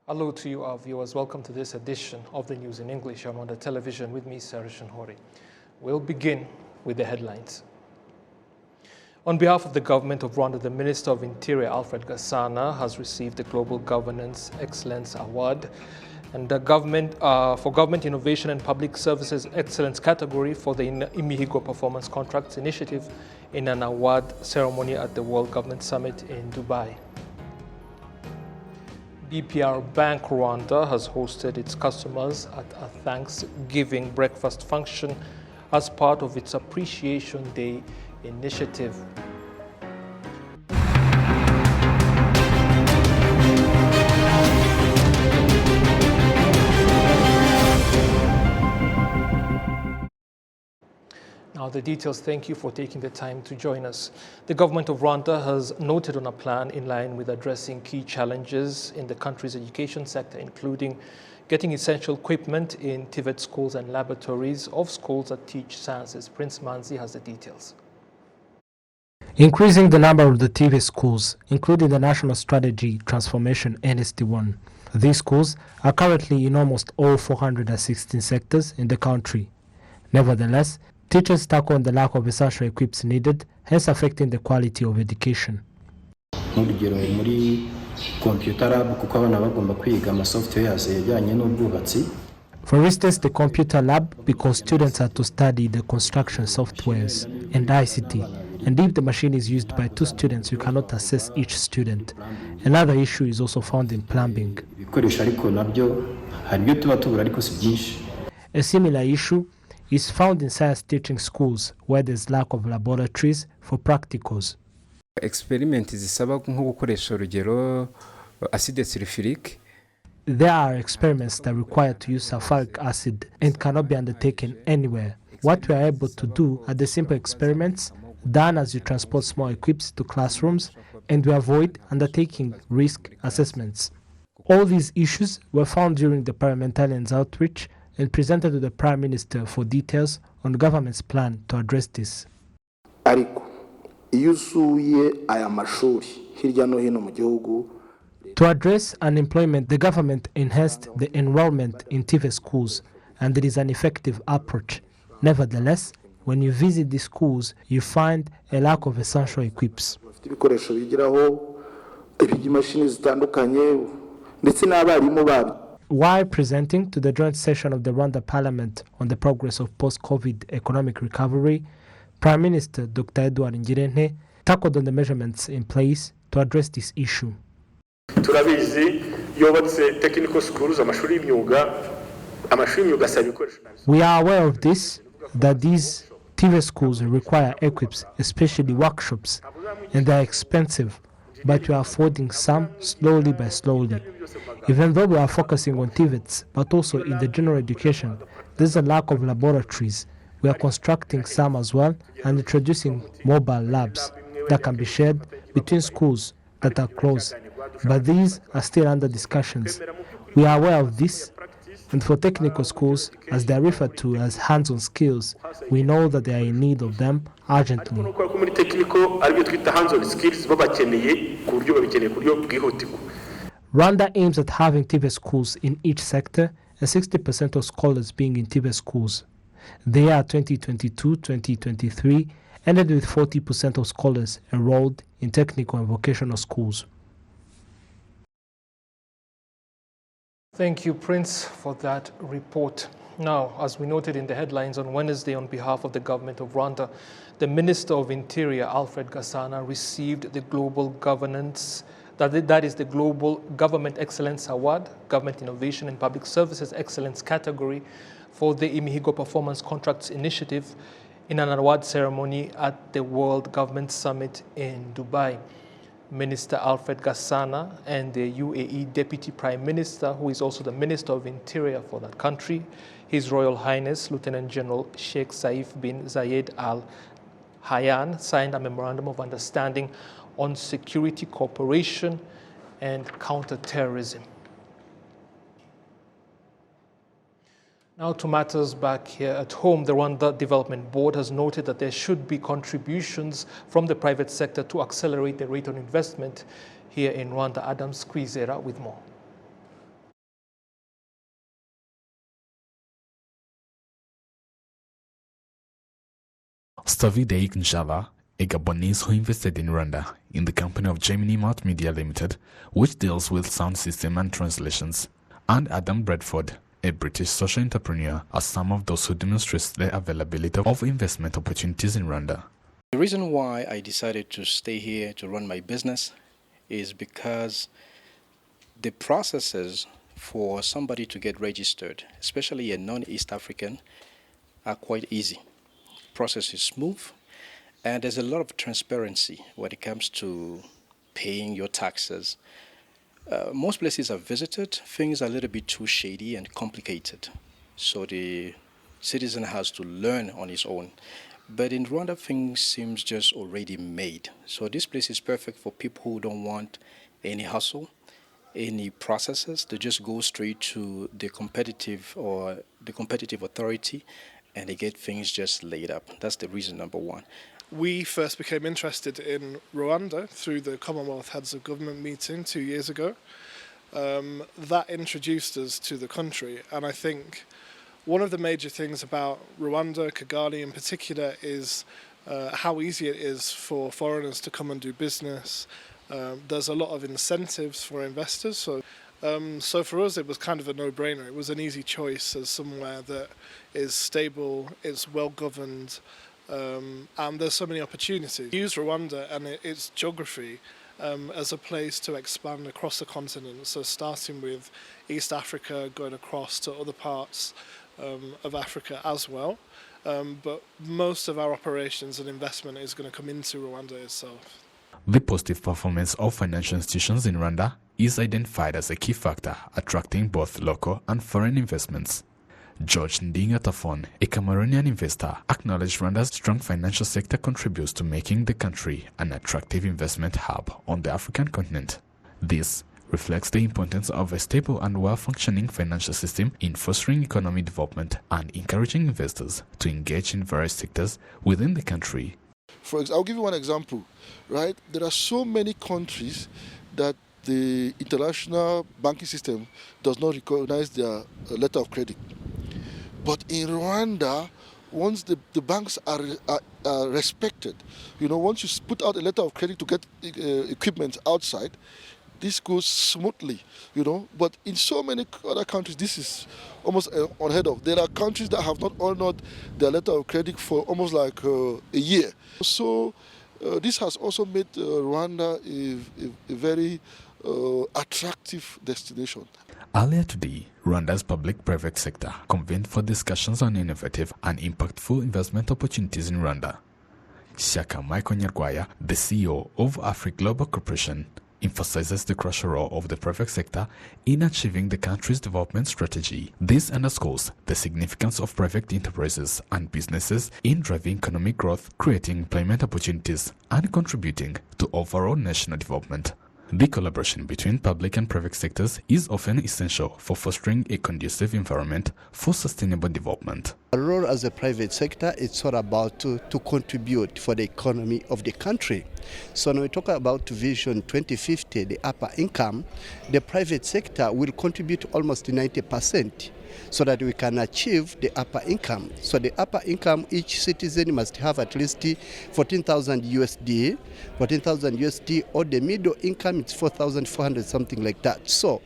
Hello to you, our viewers. Welcome to this edition of the News in English on Rwanda Television with me, Sarah Shanhori. We'll begin with the headlines. On behalf of the government of Rwanda, the Minister of Interior, Alfred Gasana, has received the Global Governance Excellence Award and the for Government Innovation and Public Services Excellence category for the Imihigo Performance Contracts Initiative in an award ceremony at the World Government Summit in Dubai. BPR Bank Rwanda has hosted its customers at a Thanksgiving breakfast function as part of its Appreciation Day initiative. Now the details. Thank you for taking the time to join us. The government of Rwanda has noted on a plan in line with addressing key challenges in the country's education sector, including getting essential equipment in TVET schools and laboratories of schools that teach sciences. Prince Manzi has the details. Increasing the number of the TVET schools, including the National Strategy Transformation NST1. These schools are currently in almost all 416 sectors in the country. Nevertheless, teachers tackle on the lack of essential equipment needed, hence affecting the quality of education. For instance, the computer lab, because students are to study the construction softwares and ICT, and if the machine is used by 2 students, you cannot assess each student. Another issue is also found in plumbing. A similar issue is found in science teaching schools where there's lack of laboratories for practicals. Experiment zisaba nko gukoresha urugero acide sulfuric. There are experiments that require to use sulfuric acid and cannot be undertaken anywhere. What we are able to do are the simple experiments done as you transport small equipment to classrooms, and we avoid undertaking risk assessments. All these issues were found during the parliamentarians' outreach and presented to the Prime Minister for details on the government's plan to address this. To address unemployment, the government enhanced the enrollment in TVET schools, and it is an effective approach. Nevertheless, when you visit the schools, you find a lack of essential equipment. While presenting to the joint session of the Rwanda Parliament on the progress of post-COVID economic recovery, Prime Minister Dr. Edouard Ngirente tackled on the measurements in place to address this issue. We are aware of this, that these TVET schools require equips, especially workshops, and they are expensive, but we are affording some slowly by slowly. Even though we are focusing on TVETs, but also in the general education, there's a lack of laboratories. We are constructing some as well and introducing mobile labs that can be shared between schools that are close. But these are still under discussions. We are aware of this, and for technical schools, as they are referred to as hands-on skills, we know that they are in need of them urgently. Rwanda aims at having TVET schools in each sector and 60% of scholars being in TVET schools. The year 2022-2023 ended with 40% of scholars enrolled in technical and vocational schools. Thank you, Prince, for that report. Now, as we noted in the headlines on Wednesday, on behalf of the government of Rwanda, the Minister of Interior, Alfred Gasana, received the Global Governance that is the Global Government Excellence Award, Government Innovation and Public Services Excellence category for the Imihigo Performance Contracts Initiative in an award ceremony at the World Government Summit in Dubai. Minister Alfred Gasana and the UAE Deputy Prime Minister, who is also the Minister of Interior for that country, His Royal Highness Lieutenant General Sheikh Saif bin Zayed Al Nahyan, signed a Memorandum of Understanding on security cooperation and counter-terrorism. Now to matters back here at home. The Rwanda Development Board has noted that there should be contributions from the private sector to accelerate the rate of investment here in Rwanda. Adam Squizera with more. Stavide Njala, a Gabonese who invested in Rwanda in the company of Gemini Multimedia Limited, which deals with sound system and translations, and Adam Bradford, a British social entrepreneur, are some of those who demonstrate the availability of investment opportunities in Rwanda. The reason why I decided to stay here to run my business is because the processes for somebody to get registered, especially a non-East African, are quite easy. Process is smooth, and there's a lot of transparency when it comes to paying your taxes. Most places I've visited, things are a little bit too shady and complicated, so the citizen has to learn on his own. But in Rwanda, things seems just already made. So this place is perfect for people who don't want any hustle, any processes. They just go straight to the competitive authority, and they get things just laid up. That's the reason number one. We first became interested in Rwanda through the Commonwealth Heads of Government meeting 2 years ago. That introduced us to the country, and I think one of the major things about Rwanda, Kigali in particular, is how easy it is for foreigners to come and do business. There's a lot of incentives for investors, so for us it was kind of a no-brainer. It was an easy choice as somewhere that is stable, it's well-governed, and there's so many opportunities. Use Rwanda and its geography as a place to expand across the continent, so starting with East Africa, going across to other parts of Africa as well, but most of our operations and investment is going to come into Rwanda itself. The positive performance of financial institutions in Rwanda is identified as a key factor attracting both local and foreign investments. George Ndingatafon, a Cameroonian investor, acknowledged Rwanda's strong financial sector contributes to making the country an attractive investment hub on the African continent. This reflects the importance of a stable and well-functioning financial system in fostering economic development and encouraging investors to engage in various sectors within the country. I'll give you one example, right? There are so many countries that the international banking system does not recognize their letter of credit. But in Rwanda, once the banks are respected, once you put out a letter of credit to get equipment outside, this goes smoothly, But in so many other countries, this is almost unheard of. There are countries that have not honored their letter of credit for almost like a year. So this has also made Rwanda a very attractive destination. Earlier today, Rwanda's public-private sector convened for discussions on innovative and impactful investment opportunities in Rwanda. Shaka Michael Nyarwaya, the CEO of Afri Global Corporation, emphasizes the crucial role of the private sector in achieving the country's development strategy. This underscores the significance of private enterprises and businesses in driving economic growth, creating employment opportunities, and contributing to overall national development. The collaboration between public and private sectors is often essential for fostering a conducive environment for sustainable development. Our role as a private sector, it's all about to contribute for the economy of the country. So when we talk about Vision 2050, the upper income, the private sector will contribute almost 90%. So that we can achieve the upper income. So the upper income, each citizen must have at least 14,000 USD, or the middle income is 4,400, something like that. So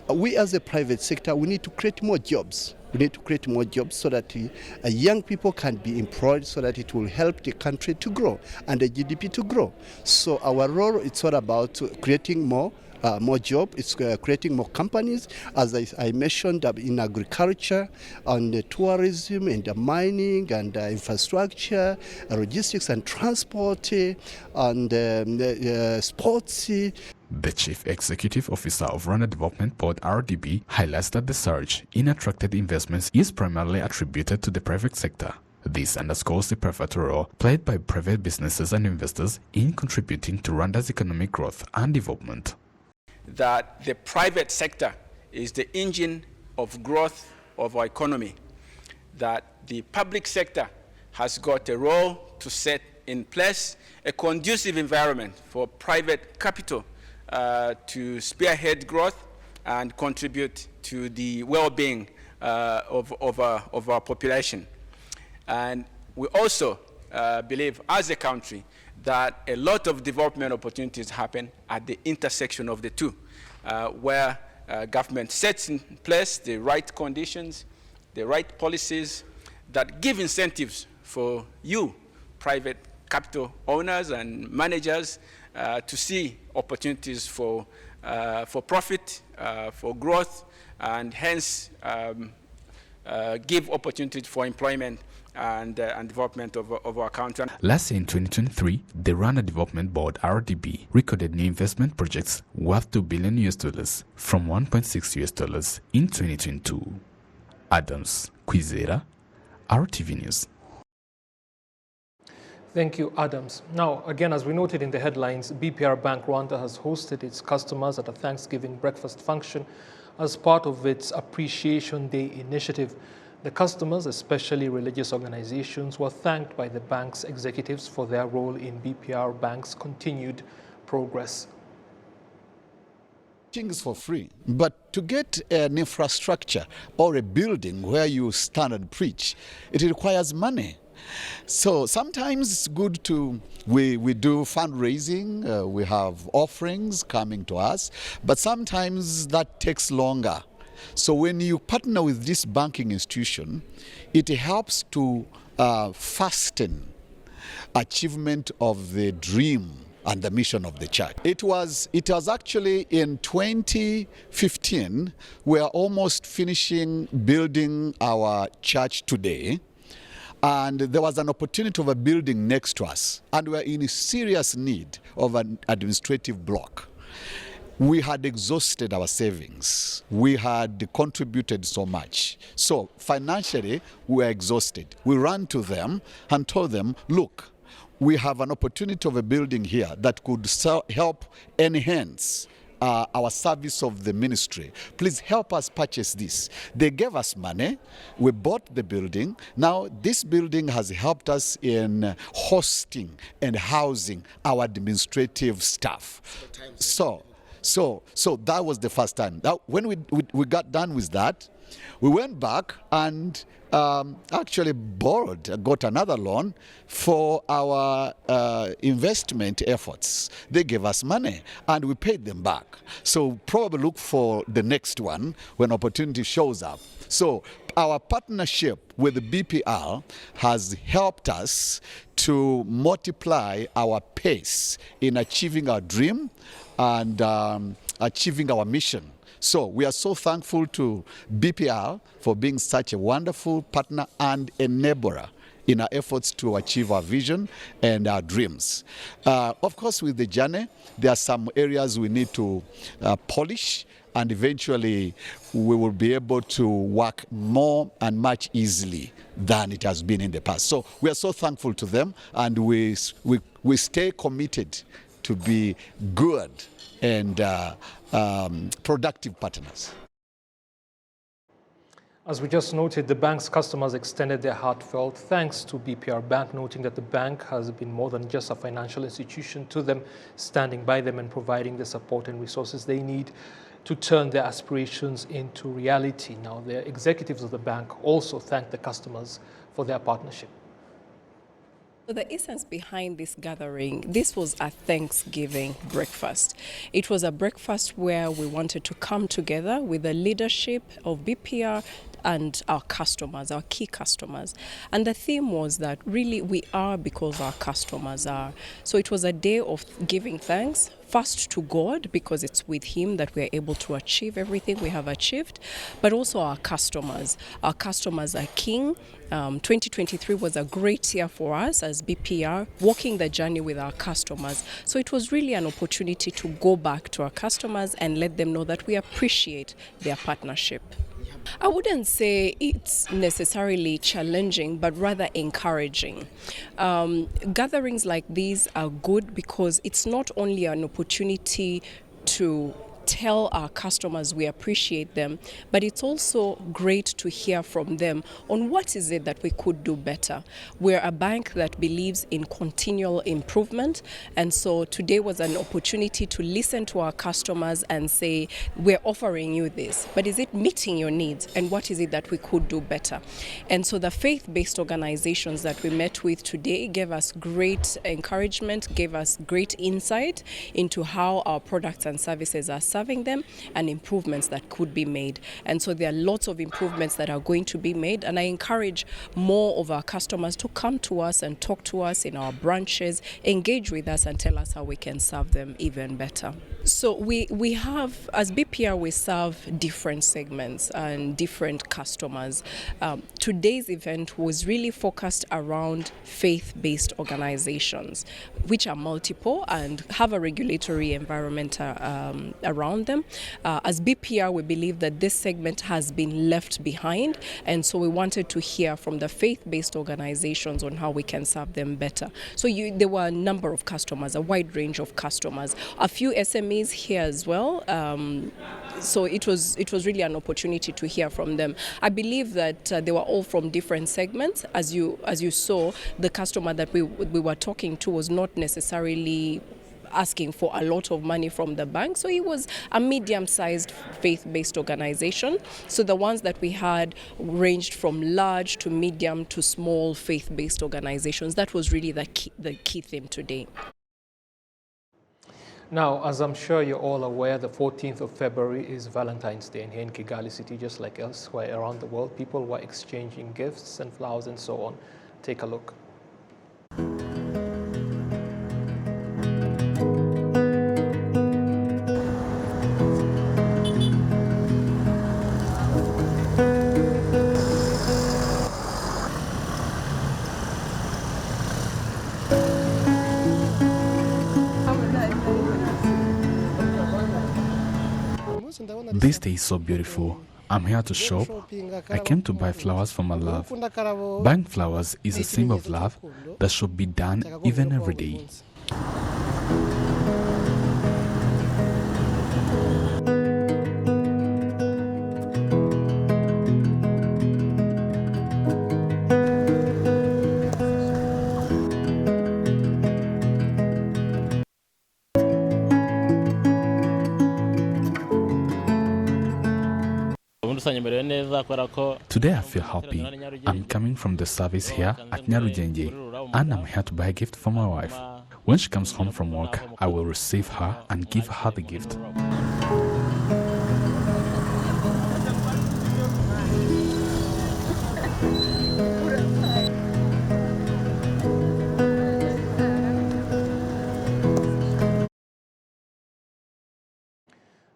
we as a private sector, we need to create more jobs. We need to create more jobs so that young people can be employed, so that it will help the country to grow and the GDP to grow. So our role, it's all about creating more jobs, it's creating more companies, as I mentioned, in agriculture, on the tourism, and the mining, and infrastructure, logistics and transport, and sports. The Chief Executive Officer of Rwanda Development Board (RDB) highlights that the surge in attracted investments is primarily attributed to the private sector. This underscores the pivotal role played by private businesses and investors in contributing to Rwanda's economic growth and development. That the private sector is the engine of growth of our economy, that the public sector has got a role to set in place a conducive environment for private capital to spearhead growth and contribute to the well-being of our population. And we also believe as a country that a lot of development opportunities happen at the intersection of the two, where government sets in place the right conditions, the right policies that give incentives for you, private capital owners and managers, to see opportunities for profit, for growth, and hence give opportunities for employment and development of our country. Last year in 2023, the Rwanda Development Board (RDB) recorded new investment projects worth $2 billion from $1.6 in 2022. Adams Kwizera, RTV News. Thank you, Adams. Now, again, as we noted in the headlines, BPR Bank Rwanda has hosted its customers at a Thanksgiving breakfast function as part of its Appreciation Day initiative. The customers, especially religious organizations, were thanked by the bank's executives for their role in BPR Bank's continued progress. Things for free, but to get an infrastructure or a building where you stand and preach, it requires money. So sometimes it's good we do fundraising, we have offerings coming to us, but sometimes that takes longer. So when you partner with this banking institution, it helps to fasten achievement of the dream and the mission of the church. It was actually in 2015, we are almost finishing building our church today. And there was an opportunity of a building next to us, and we were in serious need of an administrative block. We had exhausted our savings. We had contributed so much. So financially, we were exhausted. We ran to them and told them, look, we have an opportunity of a building here that could help enhance our service of the ministry. Please help us purchase this. They gave us money. We bought the building. Now this building has helped us in hosting and housing our administrative staff. So that was the first time. Now, when we got done with that, we went back and actually got another loan for our investment efforts. They gave us money and we paid them back. So probably look for the next one when opportunity shows up. So our partnership with the BPR has helped us to multiply our pace in achieving our dream and achieving our mission. So we are so thankful to BPR for being such a wonderful partner and enabler in our efforts to achieve our vision and our dreams. Of course, with the journey, there are some areas we need to polish, and eventually we will be able to work more and much easily than it has been in the past. So we are so thankful to them, and we stay committed to be good and productive partners. As we just noted, the bank's customers extended their heartfelt thanks to BPR Bank, noting that the bank has been more than just a financial institution to them, standing by them and providing the support and resources they need to turn their aspirations into reality. Now, the executives of the bank also thanked the customers for their partnership. So the essence behind this gathering, this was a Thanksgiving breakfast. It was a breakfast where we wanted to come together with the leadership of BPR and our customers, our key customers. And the theme was that really we are because our customers are. So it was a day of giving thanks, first to God, because it's with Him that we are able to achieve everything we have achieved, but also our customers. Our customers are king. 2023 was a great year for us as BPR, walking the journey with our customers. So it was really an opportunity to go back to our customers and let them know that we appreciate their partnership. I wouldn't say it's necessarily challenging, but rather encouraging. Gatherings like these are good because it's not only an opportunity to tell our customers we appreciate them, but it's also great to hear from them on what is it that we could do better. We're a bank that believes in continual improvement, and so today was an opportunity to listen to our customers and say, we're offering you this, but is it meeting your needs, and what is it that we could do better? And so the faith-based organizations that we met with today gave us great encouragement, gave us great insight into how our products and services are serving them and improvements that could be made. And so there are lots of improvements that are going to be made, and I encourage more of our customers to come to us and talk to us in our branches, engage with us and tell us how we can serve them even better. So we have, as BPR, we serve different segments and different customers. Today's event was really focused around faith-based organizations, which are multiple and have a regulatory environment around them. As BPR, we believe that this segment has been left behind, and so we wanted to hear from the faith-based organizations on how we can serve them better. So there were a number of customers, a wide range of customers, a few SMEs here as well. So it was really an opportunity to hear from them. I believe that they were all from different segments. As you saw, the customer that we were talking to was not necessarily asking for a lot of money from the bank. So it was a medium-sized faith-based organization. So the ones that we had ranged from large to medium to small faith-based organizations. That was really the key theme today. Now, as I'm sure you're all aware, the 14th of February is Valentine's Day, and here in Kigali City, just like elsewhere around the world, people were exchanging gifts and flowers and so on. Take a look. This day is so beautiful. I'm here to shop. I came to buy flowers for my love. Buying flowers is a symbol of love that should be done even every day. Today I feel happy. I'm coming from the service here at Nyarugenje, and I'm here to buy a gift for my wife. When she comes home from work, I will receive her and give her the gift.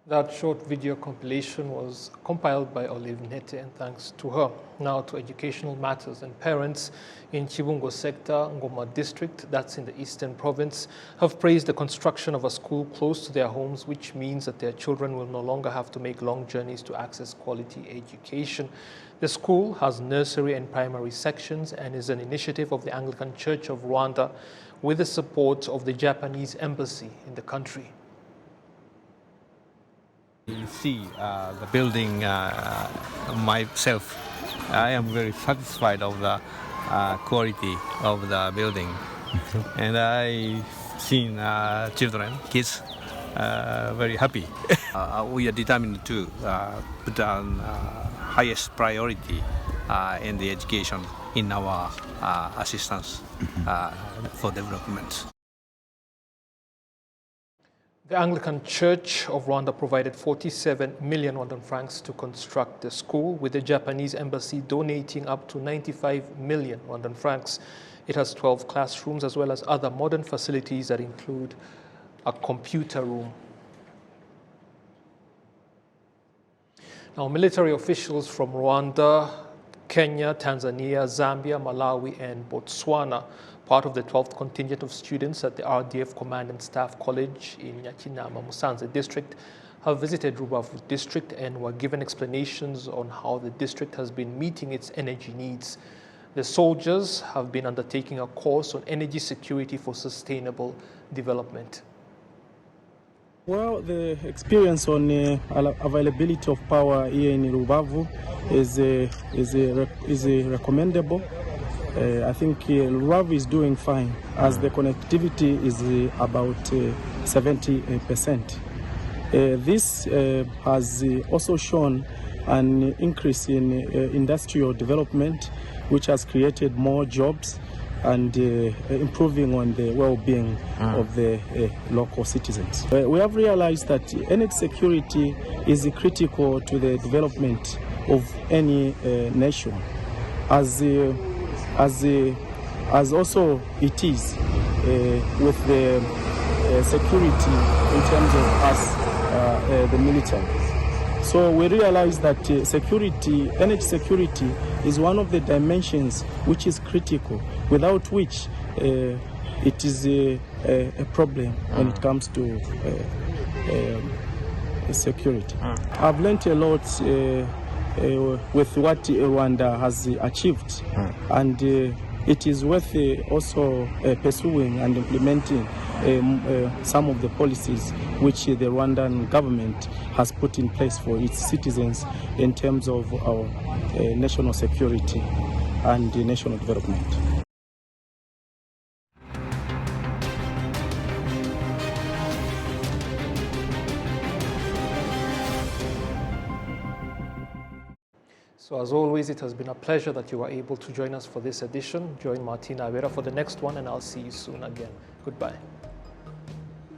That short video compilation was compiled by Olive Nete, and thanks to her. Now to educational matters, and parents in Chibungo sector, Ngoma district, that's in the eastern province, have praised the construction of a school close to their homes, which means that their children will no longer have to make long journeys to access quality education. The school has nursery and primary sections and is an initiative of the Anglican Church of Rwanda with the support of the Japanese embassy in the country. You see the building myself. I am very satisfied of the quality of the building. And I seen children, kids, very happy. We are determined to put on highest priority in the education in our assistance for development. The Anglican Church of Rwanda provided 47 million Rwandan francs to construct the school, with the Japanese embassy donating up to 95 million Rwandan francs. It has 12 classrooms as well as other modern facilities that include a computer room. Now, military officials from Rwanda, Kenya, Tanzania, Zambia, Malawi, and Botswana, part of the 12th contingent of students at the RDF Command and Staff College in Nyakinama, Musanze district, have visited Rubavu district and were given explanations on how the district has been meeting its energy needs. The soldiers have been undertaking a course on energy security for sustainable development. Well, the experience on availability of power here in Rubavu is recommendable. I think Rubavu is doing fine, as the connectivity is about 70%. This has also shown an increase in industrial development, which has created more jobs and improving on the well-being of the local citizens. We have realized that energy security is critical to the development of any nation, as also it is with the security in terms of us, the military. So we realize that energy security is one of the dimensions which is critical, without which it is a problem when it comes to security. I've learned a lot with what Rwanda has achieved, and it is worth also pursuing and implementing some of the policies which the Rwandan government has put in place for its citizens in terms of our national security and national development. So as always, it has been a pleasure that you were able to join us for this edition. Join Martina Avera for the next one, and I'll see you soon again. Goodbye.